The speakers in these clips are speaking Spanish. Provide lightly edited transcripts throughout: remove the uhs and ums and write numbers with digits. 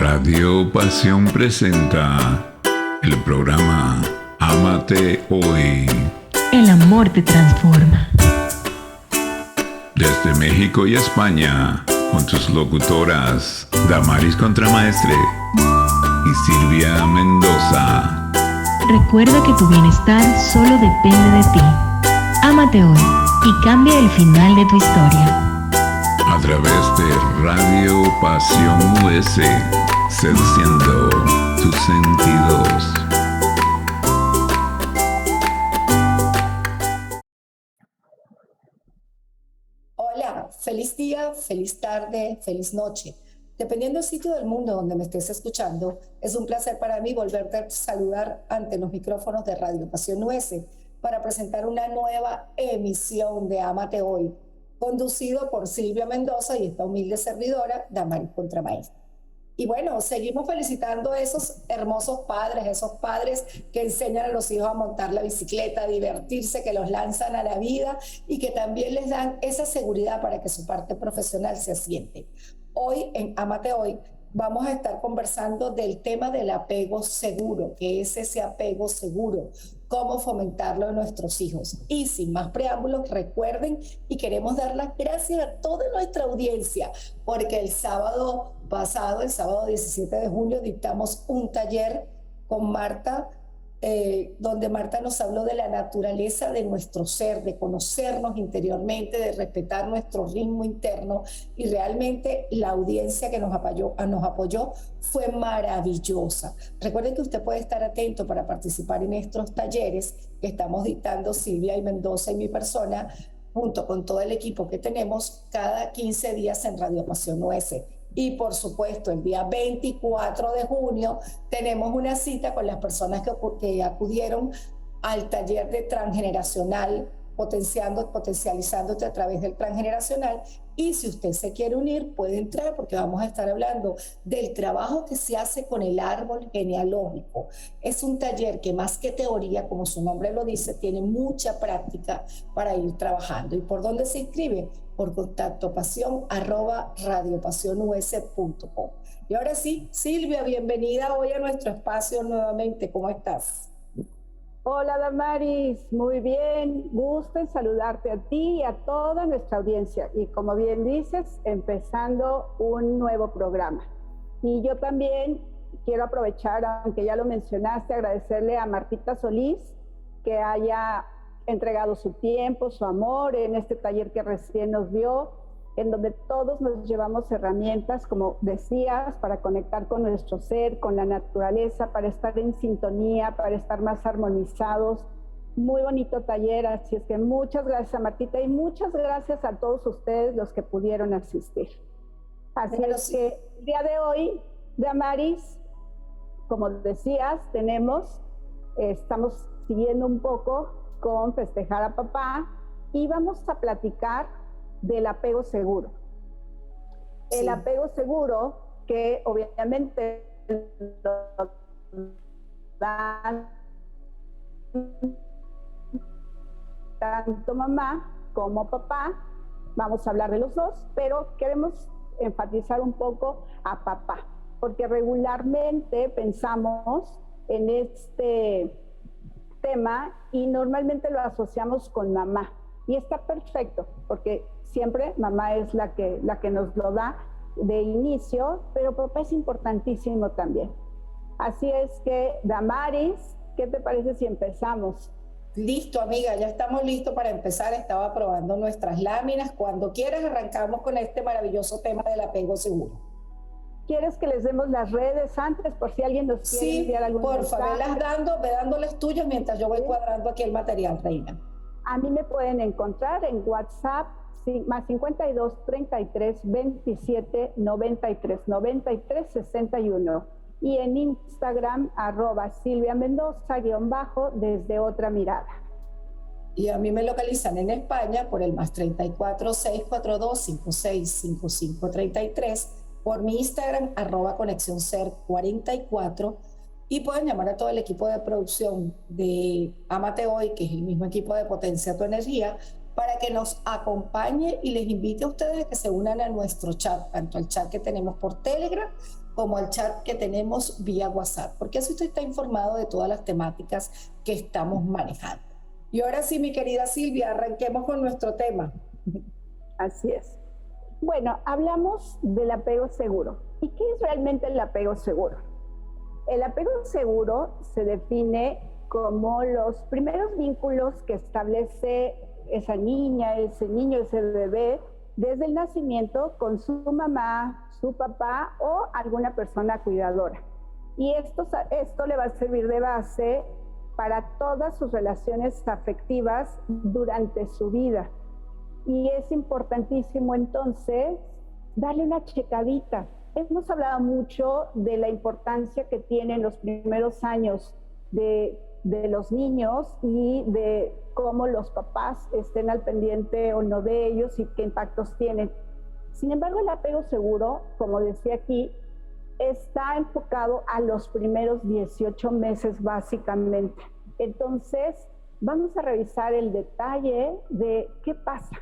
Radio Pasión presenta el programa Ámate Hoy. El amor te transforma. Desde México y España, con tus locutoras Damaris Contramaestre y Silvia Mendoza. Recuerda que tu bienestar solo depende de ti. Ámate hoy y cambia el final de tu historia. A través de Radio Pasión US, seduciendo tus sentidos. Hola, feliz día, feliz tarde, feliz noche. Dependiendo del sitio del mundo donde me estés escuchando, es un placer para mí volverte a saludar ante los micrófonos de Radio Pasión US para presentar una nueva emisión de Ámate Hoy, conducido por Silvia Mendoza y esta humilde servidora, Damaris Contramaestre. Y bueno, seguimos felicitando a esos hermosos padres, esos padres que enseñan a los hijos a montar la bicicleta, a divertirse, que los lanzan a la vida y que también les dan esa seguridad para que su parte profesional se asiente. Hoy en Ámate Hoy vamos a estar conversando del tema del apego seguro, que es ese apego seguro, cómo fomentarlo en nuestros hijos. Y sin más preámbulos, recuerden y queremos dar las gracias a toda nuestra audiencia, porque el sábado pasado, el sábado 17 de junio, dictamos un taller con Marta, donde Marta nos habló de la naturaleza de nuestro ser, de conocernos interiormente, de respetar nuestro ritmo interno, y realmente la audiencia que nos apoyó fue maravillosa. Recuerden que usted puede estar atento para participar en estos talleres que estamos dictando Silvia y Mendoza y mi persona, junto con todo el equipo que tenemos, cada 15 días en Radio Pasión US. Y por supuesto, el día 24 de junio tenemos una cita con las personas que acudieron al taller de transgeneracional, potencializándote a través del transgeneracional. Y si usted se quiere unir, puede entrar, porque vamos a estar hablando del trabajo que se hace con el árbol genealógico. Es un taller que, más que teoría, como su nombre lo dice, tiene mucha práctica para ir trabajando. ¿Y por dónde se inscribe? Por contacto pasión@radiopasionus.com. Y ahora sí, Silvia, bienvenida hoy a nuestro espacio nuevamente. ¿Cómo estás? Hola Damaris, muy bien, gusto en saludarte a ti y a toda nuestra audiencia. Y como bien dices, empezando un nuevo programa. Y yo también quiero aprovechar, aunque ya lo mencionaste, agradecerle a Martita Solís que haya entregado su tiempo, su amor en este taller que recién nos dio, en donde todos nos llevamos herramientas, como decías, para conectar con nuestro ser, con la naturaleza, para estar en sintonía, para estar más armonizados. Muy bonito taller, así es que muchas gracias a Martita y muchas gracias a todos ustedes los que pudieron asistir. Así es que el día de hoy, Damaris, como decías, estamos siguiendo un poco con festejar a papá y vamos a platicar del apego seguro. Sí. El apego seguro, que obviamente lo dan tanto mamá como papá. Vamos a hablar de los dos, pero queremos enfatizar un poco a papá, porque regularmente pensamos en este tema y normalmente lo asociamos con mamá. Y está perfecto, porque siempre mamá es la que nos lo da de inicio, pero papá es importantísimo también. Así es que, Damaris, ¿qué te parece si empezamos? Listo, amiga, ya estamos listos para empezar. Estaba probando nuestras láminas. Cuando quieras arrancamos con este maravilloso tema del apego seguro. ¿Quieres que les demos las redes antes, por si alguien nos quiere enviar algún mensaje? Sí, por favor, ve dándoles tuyos mientras yo voy cuadrando aquí el material, reina. A mí me pueden encontrar en WhatsApp, más 52 33 27 93 93 61, y en Instagram @Silvia Mendoza _desde otra mirada. Y a mí me localizan en España por el más 34 642 56 55 33, por mi Instagram @ConexionSer44, y pueden llamar a todo el equipo de producción de Ámate Hoy, que es el mismo equipo de Potencia tu Energía, para que nos acompañe y les invite a ustedes a que se unan a nuestro chat, tanto al chat que tenemos por Telegram como al chat que tenemos vía WhatsApp, porque así usted está informado de todas las temáticas que estamos manejando. Y ahora sí, mi querida Silvia, arranquemos con nuestro tema. Así es. Bueno, hablamos del apego seguro. ¿Y qué es realmente el apego seguro? El apego seguro se define como los primeros vínculos que establece esa niña, ese niño, ese bebé, desde el nacimiento con su mamá, su papá o alguna persona cuidadora. Y esto le va a servir de base para todas sus relaciones afectivas durante su vida. Y es importantísimo entonces darle una checadita. Hemos hablado mucho de la importancia que tienen los primeros años de los niños y de cómo los papás estén al pendiente o no de ellos y qué impactos tienen. Sin embargo, el apego seguro, como decía aquí, está enfocado a los primeros 18 meses básicamente. Entonces, vamos a revisar el detalle de qué pasa,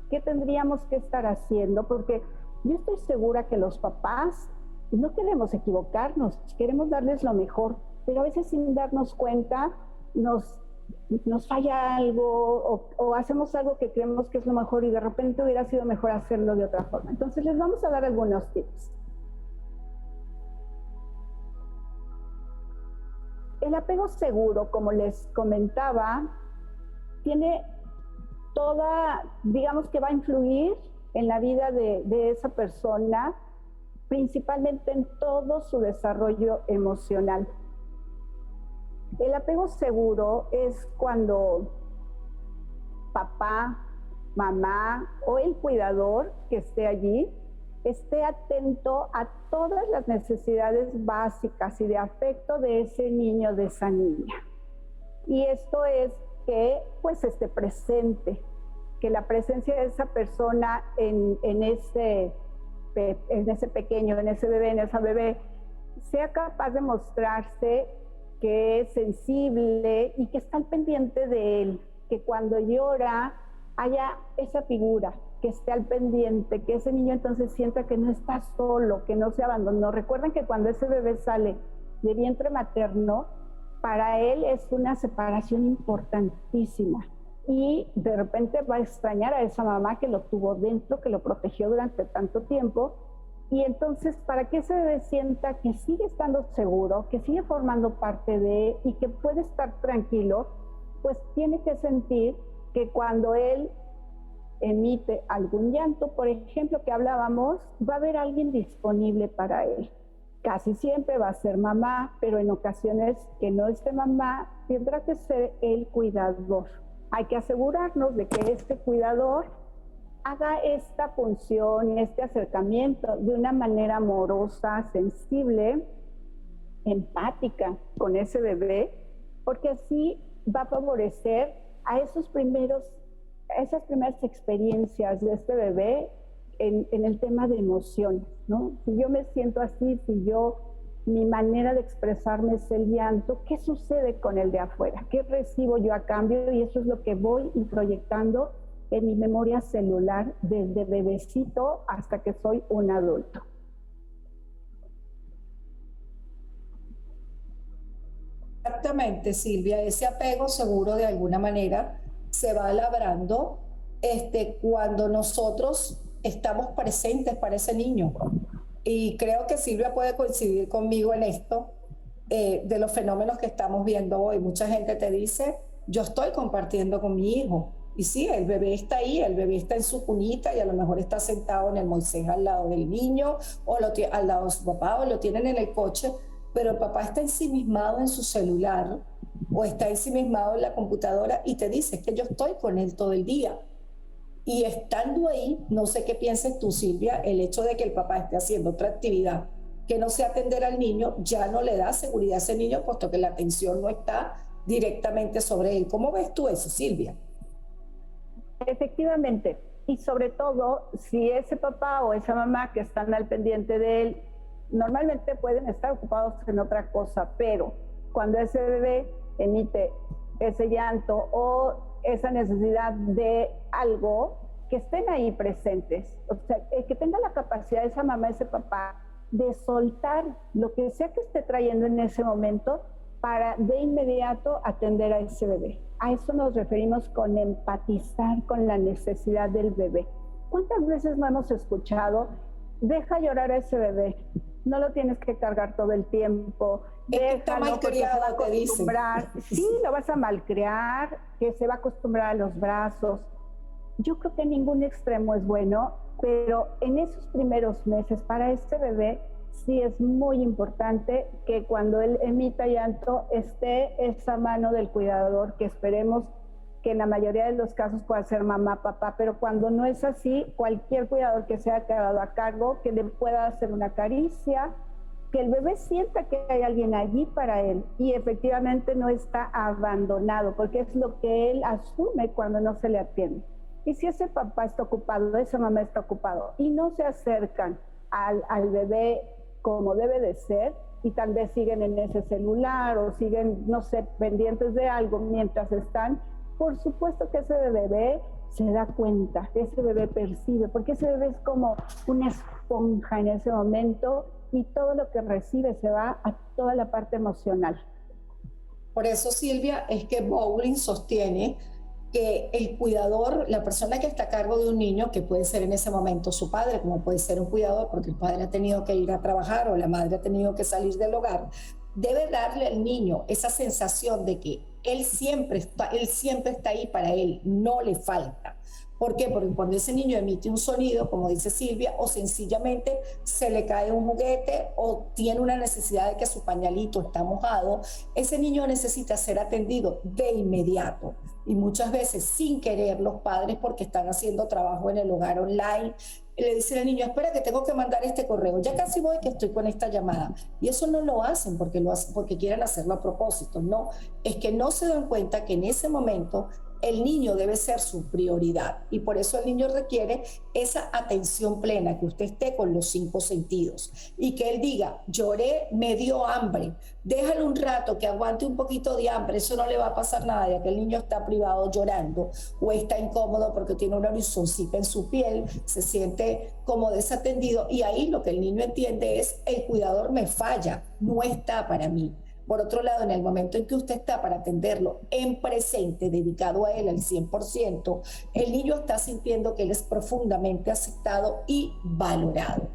qué tendríamos que estar haciendo, porque yo estoy segura que los papás no queremos equivocarnos, queremos darles lo mejor, pero a veces sin darnos cuenta nos falla algo o hacemos algo que creemos que es lo mejor y de repente hubiera sido mejor hacerlo de otra forma. Entonces les vamos a dar algunos tips. El apego seguro, como les comentaba, tiene digamos que va a influir en la vida de esa persona, principalmente en todo su desarrollo emocional. El apego seguro es cuando papá, mamá o el cuidador que esté allí esté atento a todas las necesidades básicas y de afecto de ese niño, de esa niña. Y esto es que pues esté presente, que la presencia de esa persona en ese pequeño, en ese bebé, en esa bebé, sea capaz de mostrarse que es sensible y que está al pendiente de él, que cuando llora haya esa figura, que esté al pendiente, que ese niño entonces sienta que no está solo, que no se abandonó. Recuerden que cuando ese bebé sale de vientre materno, para él es una separación importantísima y de repente va a extrañar a esa mamá que lo tuvo dentro, que lo protegió durante tanto tiempo. Y entonces, para que ese bebé sienta que sigue estando seguro, que sigue formando parte de y que puede estar tranquilo, pues tiene que sentir que cuando él emite algún llanto, por ejemplo, que hablábamos, va a haber alguien disponible para él. Casi siempre va a ser mamá, pero en ocasiones que no esté mamá, tendrá que ser el cuidador. Hay que asegurarnos de que este cuidador haga esta función, este acercamiento de una manera amorosa, sensible, empática con ese bebé, porque así va a favorecer a esas primeras experiencias de este bebé en el tema de emociones, ¿no? Si yo me siento así, mi manera de expresarme es el llanto, ¿qué sucede con el de afuera? ¿Qué recibo yo a cambio? Y eso es lo que voy proyectando en mi memoria celular desde bebecito hasta que soy un adulto. Exactamente, Silvia, ese apego seguro de alguna manera se va labrando cuando nosotros estamos presentes para ese niño. Y creo que Silvia puede coincidir conmigo en esto, de los fenómenos que estamos viendo hoy. Mucha gente te dice, yo estoy compartiendo con mi hijo. Y sí, el bebé está ahí, el bebé está en su cunita y a lo mejor está sentado en el Moisés al lado del niño o al lado de su papá o lo tienen en el coche, pero el papá está ensimismado en su celular o está ensimismado en la computadora y te dice, es que yo estoy con él todo el día. Y estando ahí, no sé qué pienses tú, Silvia, el hecho de que el papá esté haciendo otra actividad que no sea atender al niño, ya no le da seguridad a ese niño, puesto que la atención no está directamente sobre él. ¿Cómo ves tú eso, Silvia? Efectivamente, y sobre todo, si ese papá o esa mamá que están al pendiente de él, normalmente pueden estar ocupados en otra cosa, pero cuando ese bebé emite ese llanto o esa necesidad de algo, que estén ahí presentes. O sea, que tenga la capacidad esa mamá, ese papá, de soltar lo que sea que esté trayendo en ese momento para de inmediato atender a ese bebé. A eso nos referimos con empatizar con la necesidad del bebé. ¿Cuántas veces no hemos escuchado, deja llorar a ese bebé, no lo tienes que cargar todo el tiempo, está déjalo porque se va a acostumbrar? Sí, lo vas a malcriar, que se va a acostumbrar a los brazos. Yo creo que ningún extremo es bueno, pero en esos primeros meses para este bebé sí es muy importante que cuando él emita llanto esté esa mano del cuidador, que esperemos que en la mayoría de los casos pueda ser mamá, papá, pero cuando no es así, cualquier cuidador que se haya quedado a cargo, que le pueda hacer una caricia, que el bebé sienta que hay alguien allí para él y efectivamente no está abandonado, porque es lo que él asume cuando no se le atiende. Y si ese papá está ocupado, esa mamá está ocupado y no se acercan al bebé como debe de ser, y tal vez siguen en ese celular o siguen, no sé, pendientes de algo mientras están, por supuesto que ese bebé se da cuenta, ese bebé percibe, porque ese bebé es como una esponja en ese momento y todo lo que recibe se va a toda la parte emocional. Por eso, Silvia, es que Bowling sostiene que el cuidador, la persona que está a cargo de un niño, que puede ser en ese momento su padre, como puede ser un cuidador porque el padre ha tenido que ir a trabajar o la madre ha tenido que salir del hogar, debe darle al niño esa sensación de que él siempre está ahí para él, no le falta. ¿Por qué? Porque cuando ese niño emite un sonido, como dice Silvia, o sencillamente se le cae un juguete o tiene una necesidad de que su pañalito está mojado, ese niño necesita ser atendido de inmediato. Y muchas veces sin querer los padres, porque están haciendo trabajo en el hogar online, le dicen al niño, espera que tengo que mandar este correo, ya casi voy que estoy con esta llamada. Y eso no lo hacen porque quieren hacerlo a propósito, no, es que no se dan cuenta que en ese momento el niño debe ser su prioridad y por eso el niño requiere esa atención plena, que usted esté con los 5 sentidos y que él diga, lloré, me dio hambre, déjalo un rato que aguante un poquito de hambre, eso no le va a pasar nada, ya que el niño está privado llorando o está incómodo porque tiene una horizoncita en su piel, se siente como desatendido y ahí lo que el niño entiende es, el cuidador me falla, no está para mí. Por otro lado, en el momento en que usted está para atenderlo en presente, dedicado a él al 100%, el niño está sintiendo que él es profundamente aceptado y valorado.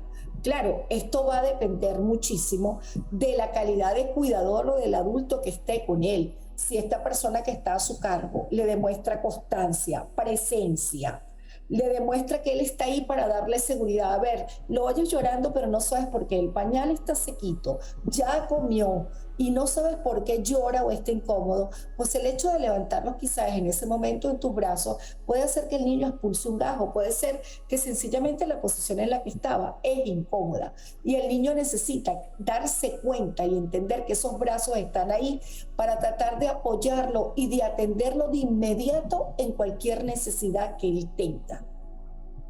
Claro, esto va a depender muchísimo de la calidad de cuidador o del adulto que esté con él. Si esta persona que está a su cargo le demuestra constancia, presencia, le demuestra que él está ahí para darle seguridad. A ver, lo oyes llorando, pero no sabes por qué. El pañal está sequito, ya comió y no sabes por qué llora o está incómodo. Pues el hecho de levantarlo quizás en ese momento en tus brazos puede hacer que el niño expulse un gajo. Puede ser que sencillamente la posición en la que estaba es incómoda y el niño necesita darse cuenta y entender que esos brazos están ahí para tratar de apoyarlo y de atenderlo de inmediato en cualquier necesidad que él tenga.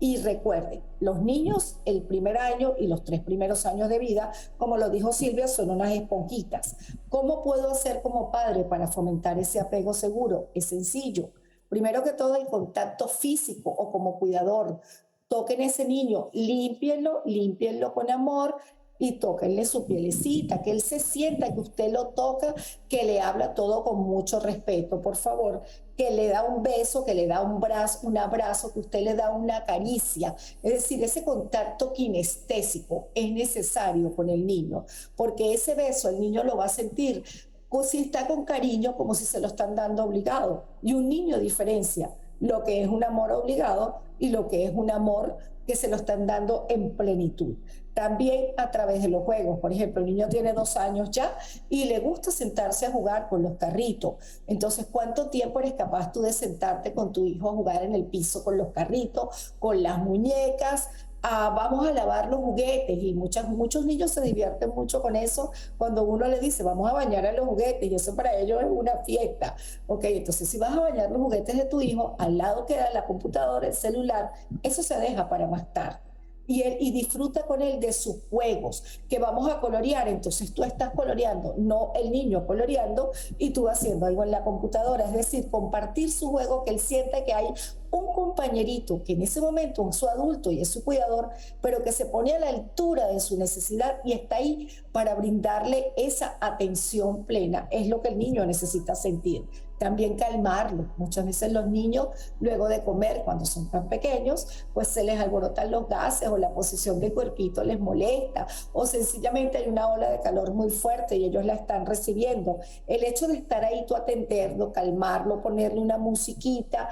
Y recuerden, los niños el primer año y los 3 primeros años de vida, como lo dijo Silvia, son unas esponjitas. ¿Cómo puedo hacer como padre para fomentar ese apego seguro? Es sencillo. Primero que todo, el contacto físico o como cuidador. Toquen a ese niño, límpienlo con amor y tóquenle su pielecita, que él se sienta que usted lo toca, que le habla todo con mucho respeto, por favor, que le da un beso, que le da un abrazo, que usted le da una caricia. Es decir, ese contacto kinestésico es necesario con el niño, porque ese beso el niño lo va a sentir si está con cariño, como si se lo están dando obligado. Y un niño diferencia lo que es un amor obligado y lo que es un amor que se lo están dando en plenitud. También a través de los juegos. Por ejemplo, el niño tiene 2 años ya y le gusta sentarse a jugar con los carritos. Entonces, ¿cuánto tiempo eres capaz tú de sentarte con tu hijo a jugar en el piso con los carritos, con las muñecas? Vamos a lavar los juguetes y muchos niños se divierten mucho con eso cuando uno le dice vamos a bañar a los juguetes y eso para ellos es una fiesta. Ok, entonces si vas a bañar los juguetes de tu hijo, al lado queda la computadora, el celular, eso se deja para más tarde. y disfruta con él de sus juegos, que vamos a colorear, entonces tú estás coloreando, no el niño coloreando y tú haciendo algo en la computadora, es decir, compartir su juego, que él sienta que hay un compañerito que en ese momento es su adulto y es su cuidador, pero que se pone a la altura de su necesidad y está ahí para brindarle esa atención plena. Es lo que el niño necesita sentir. También calmarlo. Muchas veces los niños, luego de comer, cuando son tan pequeños, pues se les alborotan los gases o la posición del cuerpito les molesta o sencillamente hay una ola de calor muy fuerte y ellos la están recibiendo. El hecho de estar ahí, tú atenderlo, calmarlo, ponerle una musiquita,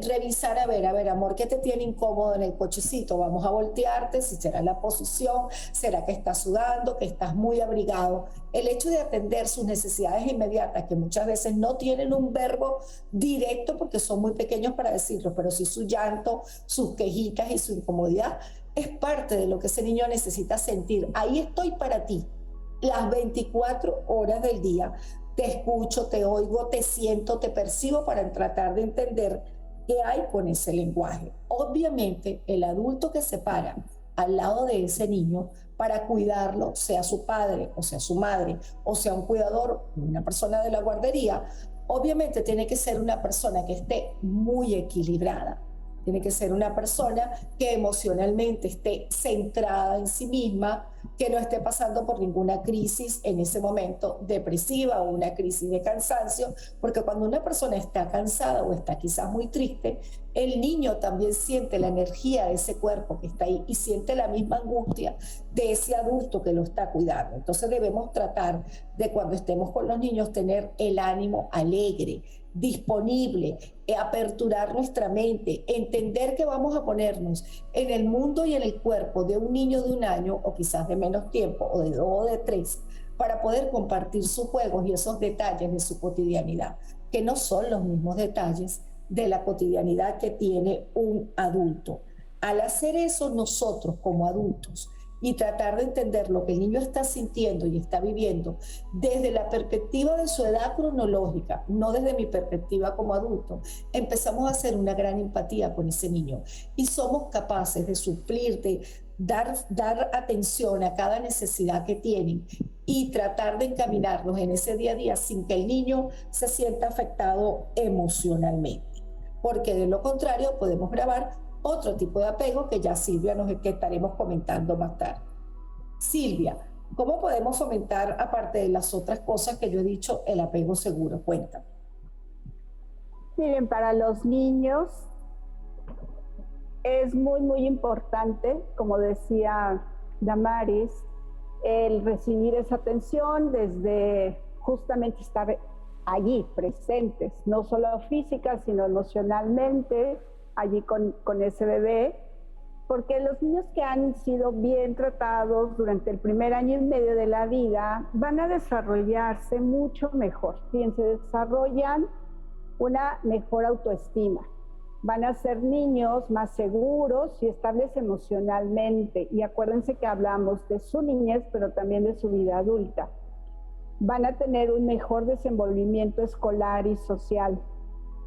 revisar, a ver, amor, ¿qué te tiene incómodo en el cochecito? Vamos a voltearte, si será la posición, será que estás sudando, que estás muy abrigado. El hecho de atender sus necesidades inmediatas, que muchas veces no tienen un verbo directo porque son muy pequeños para decirlo, pero sí su llanto, sus quejitas y su incomodidad, es parte de lo que ese niño necesita sentir. Ahí estoy para ti, las 24 horas del día. Te escucho, te oigo, te siento, te percibo para tratar de entender qué hay con ese lenguaje. Obviamente, el adulto que se para al lado de ese niño para cuidarlo, sea su padre o sea su madre, o sea un cuidador, una persona de la guardería, obviamente tiene que ser una persona que esté muy equilibrada. Tiene que ser una persona que emocionalmente esté centrada en sí misma, que no esté pasando por ninguna crisis en ese momento depresiva o una crisis de cansancio, porque cuando una persona está cansada o está quizás muy triste, el niño también siente la energía de ese cuerpo que está ahí y siente la misma angustia de ese adulto que lo está cuidando. Entonces debemos tratar de, cuando estemos con los niños, tener el ánimo alegre, disponible, aperturar nuestra mente, entender que vamos a ponernos en el mundo y en el cuerpo de un niño de 1 año o quizás de menos tiempo o de 2 o de 3 para poder compartir sus juegos y esos detalles de su cotidianidad, que no son los mismos detalles de la cotidianidad que tiene un adulto. Al hacer eso nosotros como adultos y tratar de entender lo que el niño está sintiendo y está viviendo desde la perspectiva de su edad cronológica, no desde mi perspectiva como adulto, empezamos a hacer una gran empatía con ese niño y somos capaces de suplir, de dar atención a cada necesidad que tienen y tratar de encaminarlos en ese día a día sin que el niño se sienta afectado emocionalmente, porque de lo contrario podemos grabar otro tipo de apego que ya Silvia que estaremos comentando más tarde. Silvia, ¿cómo podemos fomentar, aparte de las otras cosas que yo he dicho, el apego seguro? Cuéntame. Miren, para los niños es muy importante, como decía Damaris, el recibir esa atención desde justamente estar allí, presentes, no solo física, sino emocionalmente, allí con ese bebé, porque los niños que han sido bien tratados durante el primer año y medio de la vida van a desarrollarse mucho mejor. Fíjense, desarrollan una mejor autoestima. Van a ser niños más seguros y estables emocionalmente. Y acuérdense que hablamos de su niñez, pero también de su vida adulta. Van a tener un mejor desenvolvimiento escolar y social.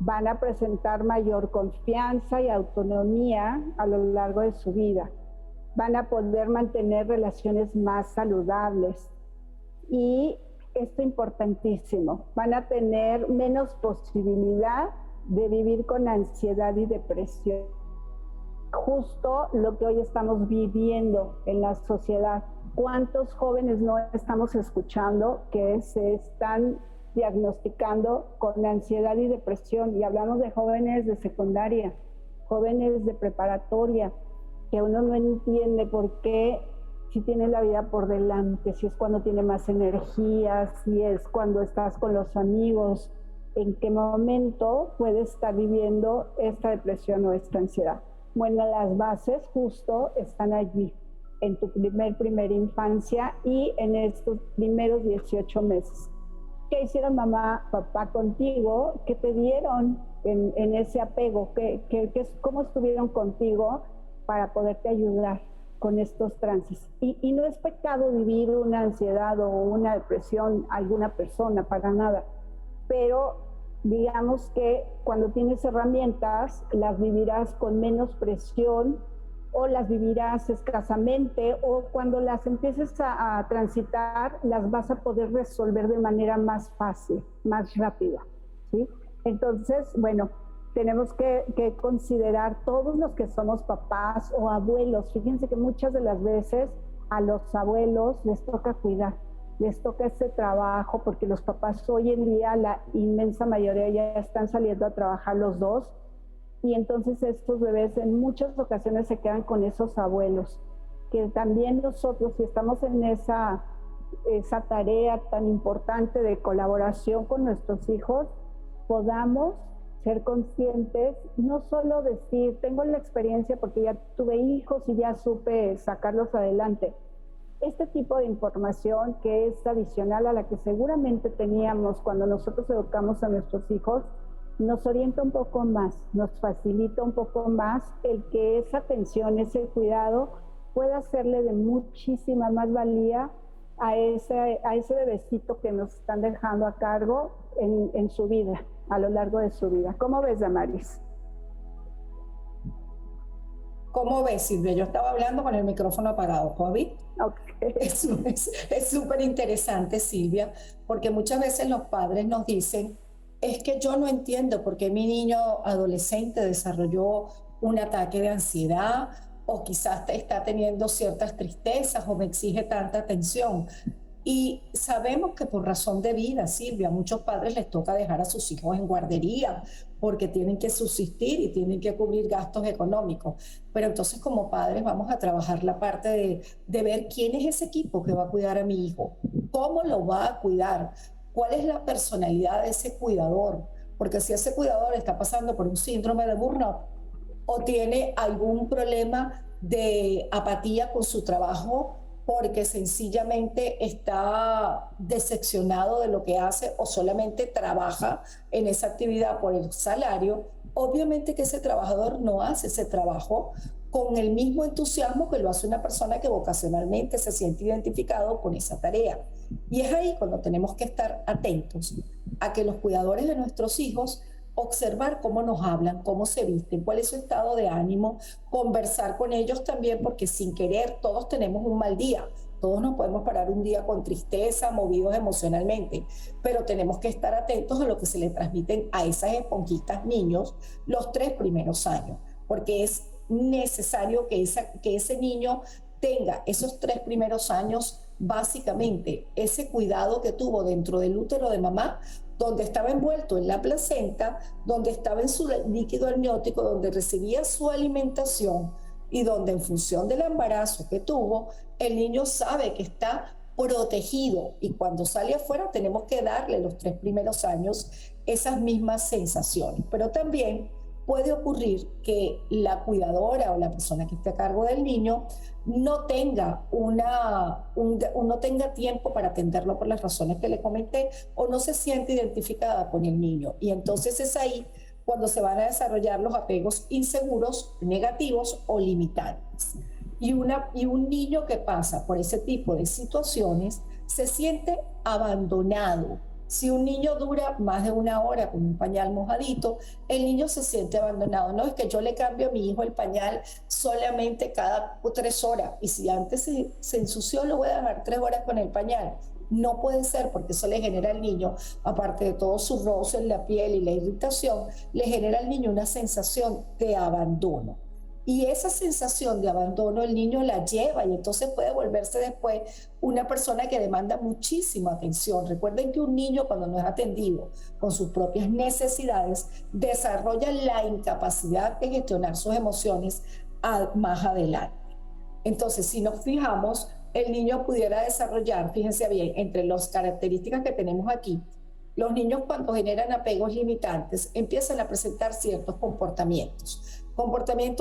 Van a presentar mayor confianza y autonomía a lo largo de su vida. Van a poder mantener relaciones más saludables. Y esto importantísimo, van a tener menos posibilidad de vivir con ansiedad y depresión. Justo lo que hoy estamos viviendo en la sociedad. ¿Cuántos jóvenes no estamos escuchando que se están diagnosticando con ansiedad y depresión? Y hablamos de jóvenes de secundaria, jóvenes de preparatoria, que uno no entiende por qué, si tienes la vida por delante, si es cuando tiene más energía, si es cuando estás con los amigos, en qué momento puedes estar viviendo esta depresión o esta ansiedad. Bueno, las bases justo están allí, en tu primera infancia y en estos primeros 18 meses. ¿Qué hicieron mamá, papá contigo? ¿Qué te dieron en ese apego? ¿Cómo estuvieron contigo para poderte ayudar con estos trances? Y no es pecado vivir una ansiedad o una depresión a alguna persona, para nada. Pero digamos que cuando tienes herramientas, las vivirás con menos presión o las vivirás escasamente, o cuando las empieces a transitar, las vas a poder resolver de manera más fácil, más rápida, ¿sí? Entonces, bueno, tenemos que considerar todos los que somos papás o abuelos. Fíjense que muchas de las veces a los abuelos les toca cuidar, les toca ese trabajo, porque los papás hoy en día, la inmensa mayoría ya están saliendo a trabajar los dos, y entonces estos bebés en muchas ocasiones se quedan con esos abuelos, que también nosotros, si estamos en esa tarea tan importante de colaboración con nuestros hijos, podamos ser conscientes, no solo decir, tengo la experiencia porque ya tuve hijos y ya supe sacarlos adelante. Este tipo de información que es adicional a la que seguramente teníamos cuando nosotros educamos a nuestros hijos, nos orienta un poco más, nos facilita un poco más el que esa atención, ese cuidado pueda serle de muchísima más valía a ese bebecito que nos están dejando a cargo en su vida, a lo largo de su vida. ¿Cómo ves, Damaris? ¿Cómo ves, Silvia? Yo estaba hablando con el micrófono apagado, ¿Javi? Okay. Es súper interesante, Silvia, porque muchas veces los padres nos dicen, es que yo no entiendo por qué mi niño adolescente desarrolló un ataque de ansiedad, o quizás está teniendo ciertas tristezas o me exige tanta atención. Y sabemos que por razón de vida, Silvia, a muchos padres les toca dejar a sus hijos en guardería porque tienen que subsistir y tienen que cubrir gastos económicos. Pero entonces como padres vamos a trabajar la parte de ver quién es ese equipo que va a cuidar a mi hijo, cómo lo va a cuidar, cuál es la personalidad de ese cuidador. Porque si ese cuidador está pasando por un síndrome de burnout o tiene algún problema de apatía con su trabajo, porque sencillamente está decepcionado de lo que hace o solamente trabaja en esa actividad por el salario, obviamente que ese trabajador no hace ese trabajo con el mismo entusiasmo que lo hace una persona que vocacionalmente se siente identificado con esa tarea. Y es ahí cuando tenemos que estar atentos a que los cuidadores de nuestros hijos observar cómo nos hablan, cómo se visten, cuál es su estado de ánimo, conversar con ellos también, porque sin querer todos tenemos un mal día, todos nos podemos parar un día con tristeza, movidos emocionalmente, pero tenemos que estar atentos a lo que se le transmiten a esas esponjitas niños los 3 primeros años, porque es necesario que ese niño tenga esos 3 primeros años, básicamente ese cuidado que tuvo dentro del útero de mamá, donde estaba envuelto en la placenta, donde estaba en su líquido amniótico, donde recibía su alimentación y donde en función del embarazo que tuvo, el niño sabe que está protegido, y cuando sale afuera tenemos que darle los 3 primeros años esas mismas sensaciones. Pero también puede ocurrir que la cuidadora o la persona que esté a cargo del niño no tenga tiempo para atenderlo por las razones que le comenté, o no se siente identificada con el niño. Y entonces es ahí cuando se van a desarrollar los apegos inseguros, negativos o limitantes. Y un niño que pasa por ese tipo de situaciones se siente abandonado. Si un niño dura más de 1 hora con un pañal mojadito, el niño se siente abandonado. No es que yo le cambio a mi hijo el pañal solamente cada 3 horas, y si antes se ensució, lo voy a dejar 3 horas con el pañal. No puede ser, porque eso le genera al niño, aparte de todo su roce en la piel y la irritación, le genera al niño una sensación de abandono. Y esa sensación de abandono el niño la lleva, y entonces puede volverse después una persona que demanda muchísima atención. Recuerden que un niño, cuando no es atendido con sus propias necesidades, desarrolla la incapacidad de gestionar sus emociones más adelante. Entonces, si nos fijamos, el niño pudiera desarrollar, fíjense bien, entre las características que tenemos aquí, los niños cuando generan apegos limitantes empiezan a presentar ciertos comportamientos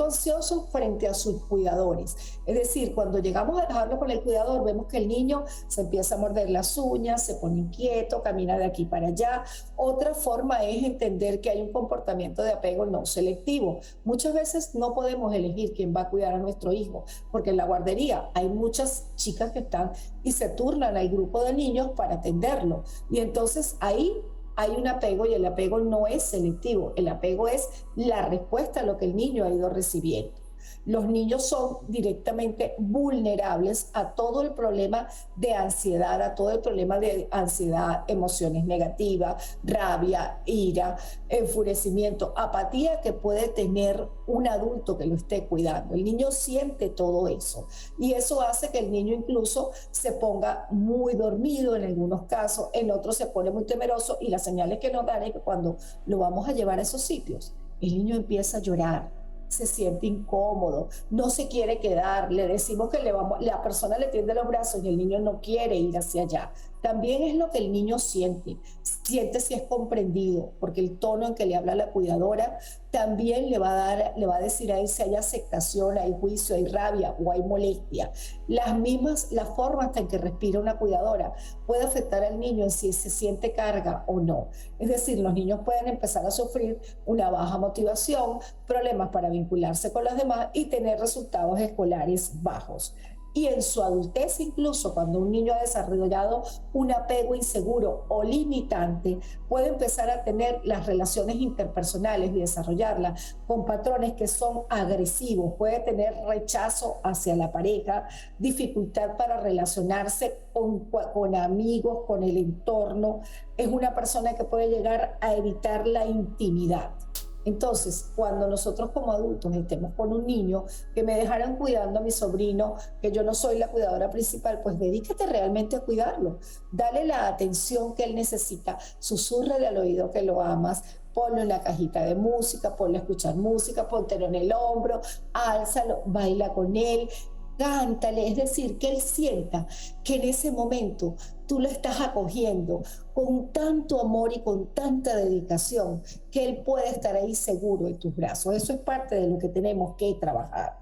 ansiosos frente a sus cuidadores. Es decir, cuando llegamos a dejarlo con el cuidador, vemos que el niño se empieza a morder las uñas, se pone inquieto, camina de aquí para allá. Otra forma es entender que hay un comportamiento de apego no selectivo. Muchas veces no podemos elegir quién va a cuidar a nuestro hijo, porque en la guardería hay muchas chicas que están y se turnan al grupo de niños para atenderlo. Y entonces ahí hay un apego, y el apego no es selectivo, el apego es la respuesta a lo que el niño ha ido recibiendo. Los niños son directamente vulnerables a todo el problema de ansiedad, a todo el problema de ansiedad, emociones negativas, rabia, ira, enfurecimiento, apatía que puede tener un adulto que lo esté cuidando. El niño siente todo eso y eso hace que el niño incluso se ponga muy dormido en algunos casos, en otros se pone muy temeroso y las señales que nos dan es que cuando lo vamos a llevar a esos sitios, el niño empieza a llorar, se siente incómodo, no se quiere quedar, le decimos que la persona le tiende los brazos y el niño no quiere ir hacia allá. También es lo que el niño siente si es comprendido, porque el tono en que le habla la cuidadora también le va a decir a él si hay aceptación, hay juicio, hay rabia o hay molestia. La forma hasta en que respira una cuidadora puede afectar al niño en si se siente carga o no. Es decir, los niños pueden empezar a sufrir una baja motivación, problemas para vincularse con los demás y tener resultados escolares bajos. Y en su adultez, incluso cuando un niño ha desarrollado un apego inseguro o limitante, puede empezar a tener las relaciones interpersonales y desarrollarlas con patrones que son agresivos, puede tener rechazo hacia la pareja, dificultad para relacionarse con amigos, con el entorno. Es una persona que puede llegar a evitar la intimidad. Entonces, cuando nosotros como adultos estemos con un niño, que me dejaran cuidando a mi sobrino, que yo no soy la cuidadora principal, pues dedícate realmente a cuidarlo. Dale la atención que él necesita, susúrrale al oído que lo amas, ponlo en la cajita de música, ponlo a escuchar música, póntelo en el hombro, álzalo, baila con él, cántale, es decir, que él sienta que en ese momento tú lo estás acogiendo con tanto amor y con tanta dedicación que él puede estar ahí seguro en tus brazos. Eso es parte de lo que tenemos que trabajar.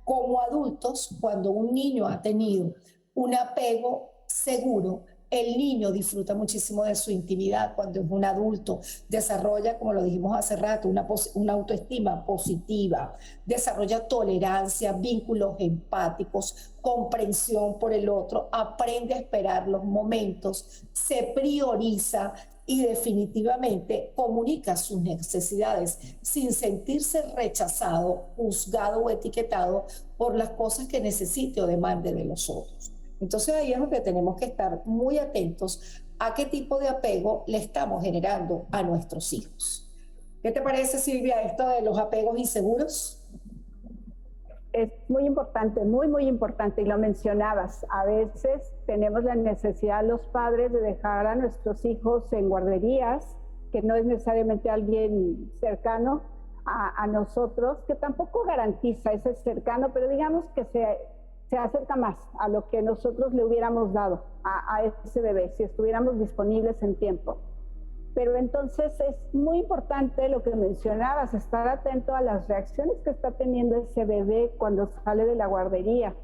Como adultos, cuando un niño ha tenido un apego seguro, el niño disfruta muchísimo de su intimidad cuando es un adulto, desarrolla, como lo dijimos hace rato, una autoestima positiva, desarrolla tolerancia, vínculos empáticos, comprensión por el otro, aprende a esperar los momentos, se prioriza y definitivamente comunica sus necesidades sin sentirse rechazado, juzgado o etiquetado por las cosas que necesite o demande de los otros. Entonces ahí es donde tenemos que estar muy atentos a qué tipo de apego le estamos generando a nuestros hijos. ¿Qué te parece, Silvia, esto de los apegos inseguros? Es muy importante, muy importante, y lo mencionabas. A veces tenemos la necesidad los padres de dejar a nuestros hijos en guarderías, que no es necesariamente alguien cercano a nosotros, que tampoco garantiza ese cercano, pero digamos que se acerca más a lo que nosotros le hubiéramos dado a ese bebé, si estuviéramos disponibles en tiempo. Pero entonces es muy importante lo que mencionabas, estar atento a las reacciones que está teniendo ese bebé cuando sale de la guardería.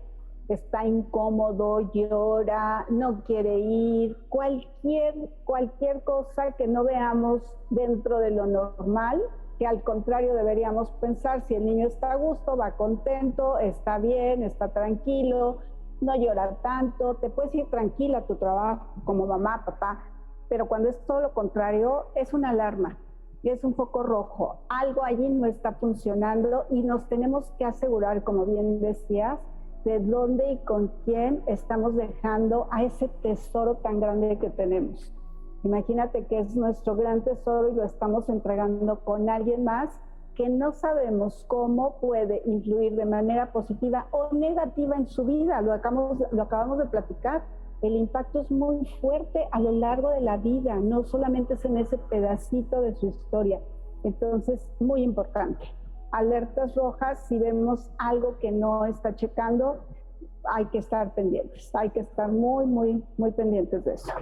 Está incómodo, llora, no quiere ir, cualquier cosa que no veamos dentro de lo normal, que al contrario deberíamos pensar, si el niño está a gusto, va contento, está bien, está tranquilo, no llora tanto, te puedes ir tranquila a tu trabajo como mamá, papá, pero cuando es todo lo contrario, es una alarma, es un foco rojo, algo allí no está funcionando y nos tenemos que asegurar, como bien decías, de dónde y con quién estamos dejando a ese tesoro tan grande que tenemos. Imagínate que es nuestro gran tesoro y lo estamos entregando con alguien más que no sabemos cómo puede influir de manera positiva o negativa en su vida. Lo acabamos de platicar. El impacto es muy fuerte a lo largo de la vida, no solamente es en ese pedacito de su historia. Entonces, muy importante. Alertas rojas, si vemos algo que no está checando, hay que estar pendientes. Hay que estar muy pendientes de eso.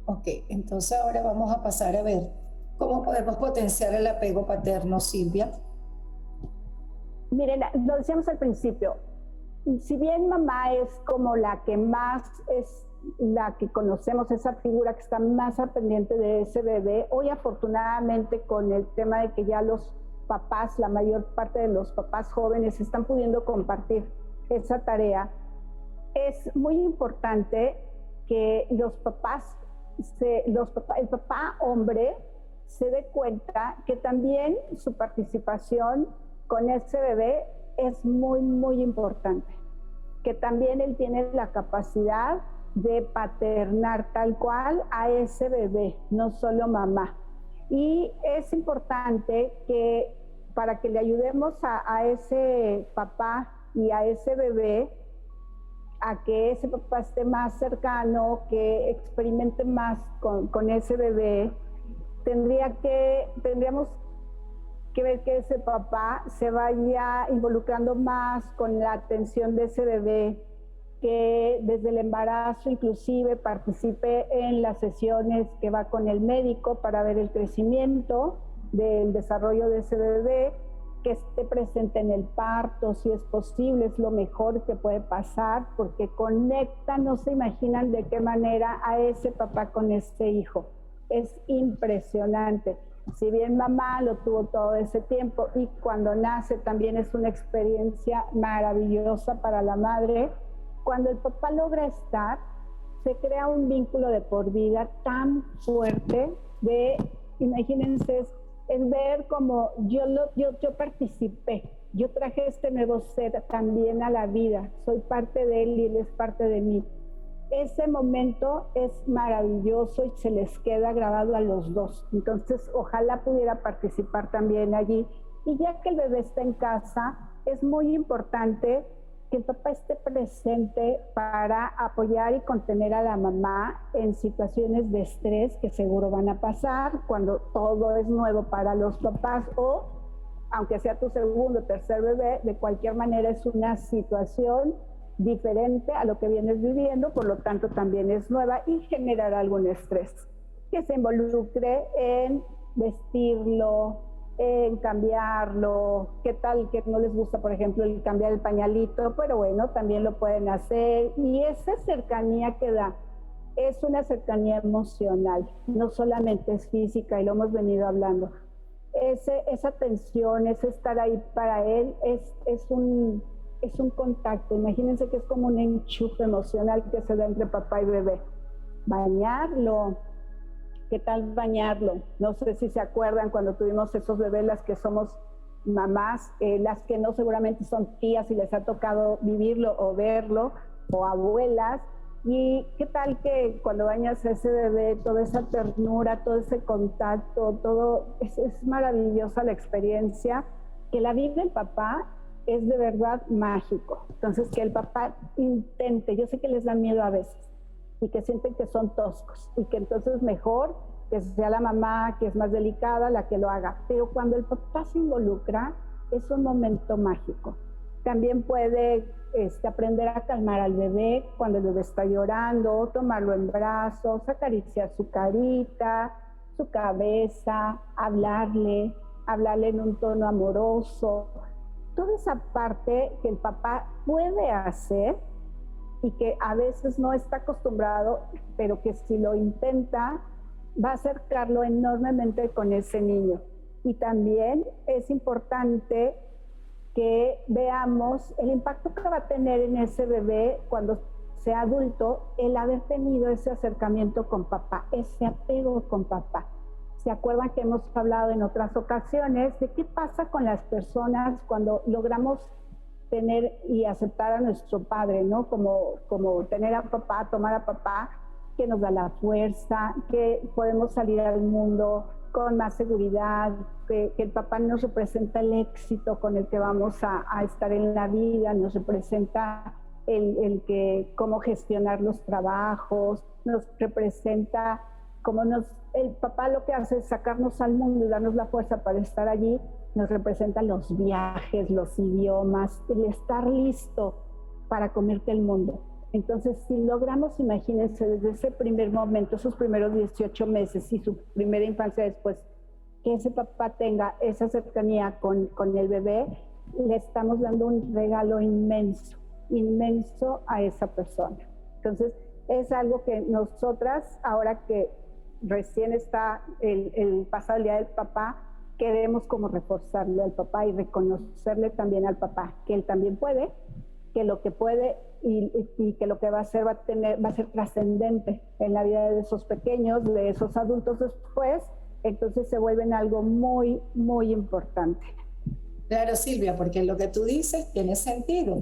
Ok, entonces ahora vamos a pasar a ver cómo podemos potenciar el apego paterno, Silvia. Miren, lo decíamos al principio, si bien mamá es como la que más es la que conocemos, esa figura que está más al pendiente de ese bebé, hoy afortunadamente con el tema de que ya los papás, la mayor parte de los papás jóvenes están pudiendo compartir esa tarea, es muy importante que los papás, el papá hombre se dé cuenta que también su participación con ese bebé es muy, muy importante. Que también él tiene la capacidad de paternar tal cual a ese bebé, no solo mamá. Y es importante que para que le ayudemos a ese papá y a ese bebé, a que ese papá esté más cercano, que experimente más con ese bebé, tendríamos que ver que ese papá se vaya involucrando más con la atención de ese bebé, que desde el embarazo inclusive participe en las sesiones que va con el médico para ver el crecimiento del desarrollo de ese bebé, que esté presente en el parto, si es posible, es lo mejor que puede pasar, porque conecta, no se imaginan de qué manera a ese papá con ese hijo. Es impresionante. Si bien mamá lo tuvo todo ese tiempo y cuando nace también es una experiencia maravillosa para la madre, cuando el papá logra estar, se crea un vínculo de por vida tan fuerte de, imagínense, es ver como yo participé, yo traje este nuevo ser también a la vida, soy parte de él y él es parte de mí. Ese momento es maravilloso y se les queda grabado a los dos. Entonces, ojalá pudiera participar también allí. Y ya que el bebé está en casa, es muy importante que el papá esté presente para apoyar y contener a la mamá en situaciones de estrés que seguro van a pasar cuando todo es nuevo para los papás, o aunque sea tu segundo o tercer bebé, de cualquier manera es una situación diferente a lo que vienes viviendo, por lo tanto también es nueva y generará algún estrés que se involucre en vestirlo, en cambiarlo. ¿Qué tal que no les gusta, por ejemplo, el cambiar el pañalito? Pero bueno, también lo pueden hacer. Y esa cercanía que da es una cercanía emocional, no solamente es física, y lo hemos venido hablando. Esa atención, ese estar ahí para él, es un contacto. Imagínense que es como un enchufe emocional que se da entre papá y bebé. Bañarlo. ¿Qué tal bañarlo? No sé si se acuerdan cuando tuvimos esos bebés, las que somos mamás, las que no seguramente son tías y les ha tocado vivirlo o verlo, o abuelas. Y qué tal que cuando bañas a ese bebé, toda esa ternura, todo ese contacto, todo es maravillosa la experiencia. Que la vive el papá es de verdad mágico. Entonces, que el papá intente, yo sé que les da miedo a veces, y que sienten que son toscos, y que entonces mejor que sea la mamá, que es más delicada, la que lo haga. Pero cuando el papá se involucra, es un momento mágico. También puede aprender a calmar al bebé cuando el bebé está llorando, tomarlo en brazos, acariciar su carita, su cabeza, hablarle en un tono amoroso. Toda esa parte que el papá puede hacer y que a veces no está acostumbrado, pero que si lo intenta, va a acercarlo enormemente con ese niño. Y también es importante que veamos el impacto que va a tener en ese bebé cuando sea adulto, el haber tenido ese acercamiento con papá, ese apego con papá. ¿Se acuerdan que hemos hablado en otras ocasiones de qué pasa con las personas cuando logramos tener y aceptar a nuestro padre, ¿no? Como tener a papá, tomar a papá, que nos da la fuerza, que podemos salir al mundo con más seguridad, que el papá nos representa el éxito con el que vamos a estar en la vida, nos representa el que cómo gestionar los trabajos, nos representa el papá lo que hace es sacarnos al mundo y darnos la fuerza para estar allí. Nos representan los viajes, los idiomas, el estar listo para comerte el mundo. Entonces, si logramos, imagínense, desde ese primer momento, esos primeros 18 meses y su primera infancia después, que ese papá tenga esa cercanía con el bebé, le estamos dando un regalo inmenso a esa persona. Entonces, es algo que nosotras, ahora que recién está el pasado el día del papá, queremos como reforzarle al papá y reconocerle también al papá que él también puede, que lo que puede y que lo que va a hacer va a ser trascendente en la vida de esos pequeños, de esos adultos después. Entonces se vuelven algo muy, muy importante. Claro, Silvia, porque lo que tú dices tiene sentido.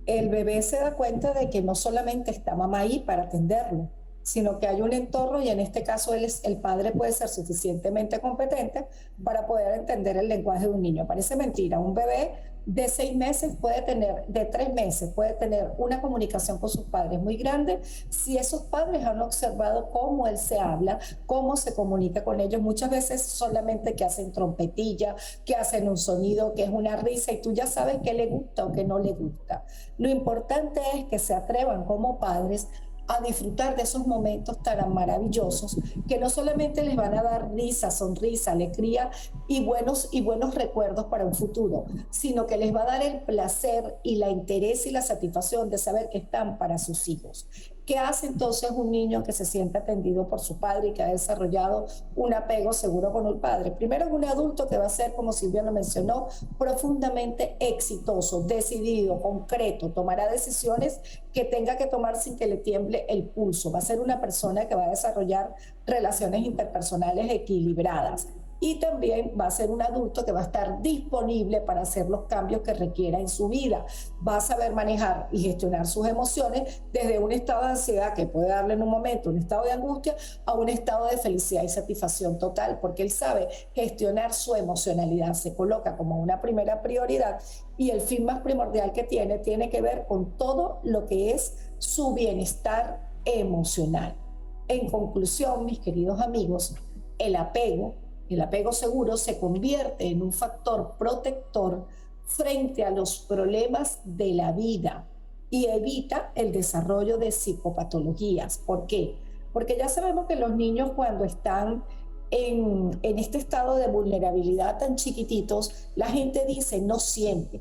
El bebé se da cuenta de que no solamente está mamá ahí para atenderlo, sino que hay un entorno y en este caso el padre puede ser suficientemente competente para poder entender el lenguaje de un niño. Parece mentira, un bebé de 6 meses puede tener, de 3 meses puede tener una comunicación con sus padres muy grande si esos padres han observado cómo él se habla, cómo se comunica con ellos. Muchas veces solamente que hacen trompetilla, que hacen un sonido, que es una risa y tú ya sabes qué le gusta o qué no le gusta. Lo importante es que se atrevan como padres a disfrutar de esos momentos tan maravillosos que no solamente les van a dar risa, sonrisa, alegría y buenos recuerdos para un futuro, sino que les va a dar el placer y la interés y la satisfacción de saber que están para sus hijos. ¿Qué hace entonces un niño que se siente atendido por su padre y que ha desarrollado un apego seguro con el padre? Primero es un adulto que va a ser, como Silvia lo mencionó, profundamente exitoso, decidido, concreto, tomará decisiones que tenga que tomar sin que le tiemble el pulso. Va a ser una persona que va a desarrollar relaciones interpersonales equilibradas. Y también va a ser un adulto que va a estar disponible para hacer los cambios que requiera en su vida. Va a saber manejar y gestionar sus emociones desde un estado de ansiedad que puede darle en un momento un estado de angustia a un estado de felicidad y satisfacción total, porque él sabe gestionar su emocionalidad, se coloca como una primera prioridad y el fin más primordial que tiene que ver con todo lo que es su bienestar emocional. En conclusión, mis queridos amigos, el apego seguro se convierte en un factor protector frente a los problemas de la vida y evita el desarrollo de psicopatologías. ¿Por qué? Porque ya sabemos que los niños cuando están en este estado de vulnerabilidad tan chiquititos, la gente dice no siente.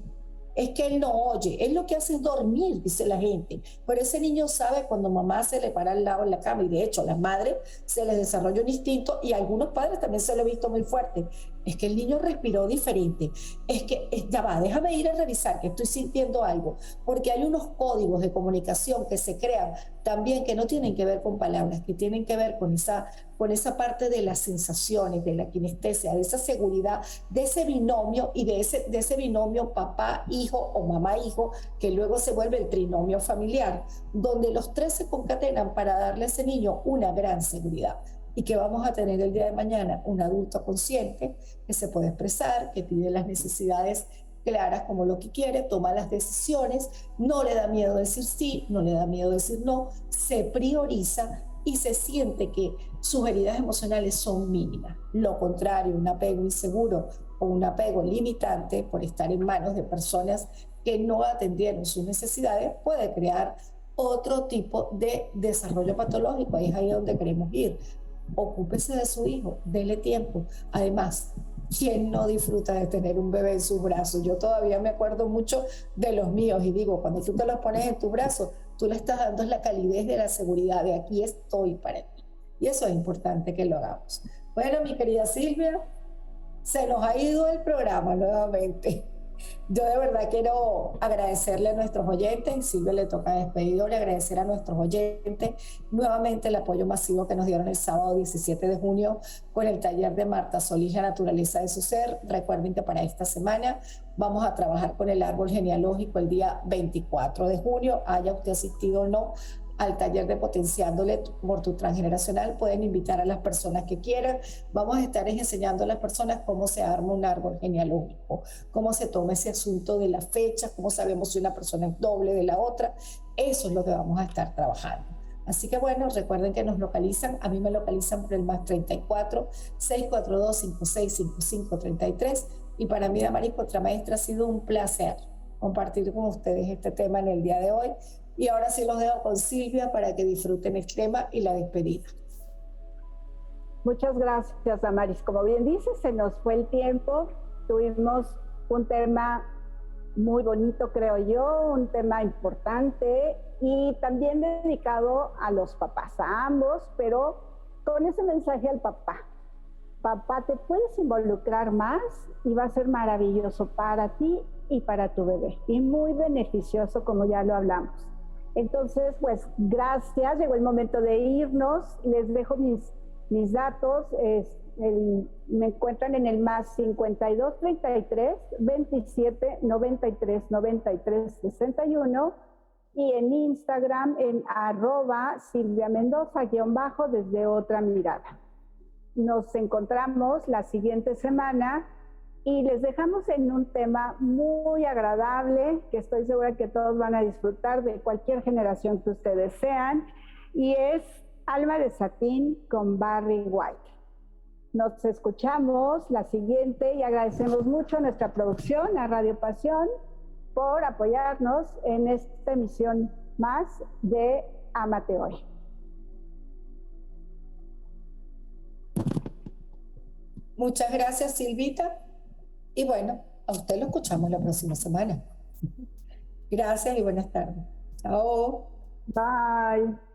Es que él no oye, él lo que hace es dormir, dice la gente. Pero ese niño sabe cuando mamá se le para al lado en la cama, y de hecho a las madres se les desarrolla un instinto y a algunos padres también se lo he visto muy fuerte. Es que el niño respiró diferente, es que ya va, déjame ir a revisar que estoy sintiendo algo, porque hay unos códigos de comunicación que se crean también que no tienen que ver con palabras, que tienen que ver con esa parte de las sensaciones, de la kinestesia, de esa seguridad, de ese binomio y de ese binomio papá-hijo o mamá-hijo, que luego se vuelve el trinomio familiar, donde los tres se concatenan para darle a ese niño una gran seguridad. Y que vamos a tener el día de mañana un adulto consciente que se puede expresar, que pide las necesidades claras como lo que quiere, toma las decisiones, no le da miedo decir sí, no le da miedo decir no, se prioriza y se siente que sus heridas emocionales son mínimas. Lo contrario, un apego inseguro o un apego limitante por estar en manos de personas que no atendieron sus necesidades puede crear otro tipo de desarrollo patológico. Ahí es ahí donde queremos ir. Ocúpese de su hijo, dele tiempo. Además, ¿quién no disfruta de tener un bebé en sus brazos? Yo todavía me acuerdo mucho de los míos y digo, cuando tú te los pones en tus brazos, tú le estás dando la calidez de la seguridad de aquí estoy para ti. Y eso es importante que lo hagamos. Bueno, mi querida Silvia, se nos ha ido el programa nuevamente. Yo de verdad quiero agradecerle a nuestros oyentes, Silvia le toca despedidor, y agradecer a nuestros oyentes nuevamente el apoyo masivo que nos dieron el sábado 17 de junio con el taller de Marta Solís, La naturaleza de su ser. Recuerden que para esta semana vamos a trabajar con el árbol genealógico el día 24 de junio, haya usted asistido o no al taller de Potenciándole por tu Transgeneracional. Pueden invitar a las personas que quieran. Vamos a estar enseñando a las personas cómo se arma un árbol genealógico, cómo se toma ese asunto de las fechas, cómo sabemos si una persona es doble de la otra. Eso es lo que vamos a estar trabajando. Así que bueno, recuerden que nos localizan, a mí me localizan por el +34 642 5655 33, y para mí, Damaris Contramaestre, ha sido un placer compartir con ustedes este tema en el día de hoy. Y ahora sí los dejo con Silvia para que disfruten el tema y la despedida. Muchas gracias, Damaris. Como bien dices, se nos fue el tiempo. Tuvimos un tema muy bonito, creo yo, un tema importante y también dedicado a los papás, a ambos, pero con ese mensaje al papá. Papá, te puedes involucrar más y va a ser maravilloso para ti y para tu bebé. Y muy beneficioso, como ya lo hablamos. Entonces, pues, gracias. Llegó el momento de irnos. Les dejo mis datos. Me encuentran en el más 52 33 27 93 93 61 y en Instagram en @Silvia Mendoza_ desde otra mirada. Nos encontramos la siguiente semana y les dejamos en un tema muy agradable que estoy segura que todos van a disfrutar de cualquier generación que ustedes sean, y es Alma de Satín con Barry White. Nos escuchamos la siguiente y agradecemos mucho a nuestra producción, a Radio Pasión, por apoyarnos en esta emisión más de Ámate Hoy. Muchas gracias, Silvita. Y bueno, a usted lo escuchamos la próxima semana. Gracias y buenas tardes. Chao. Bye.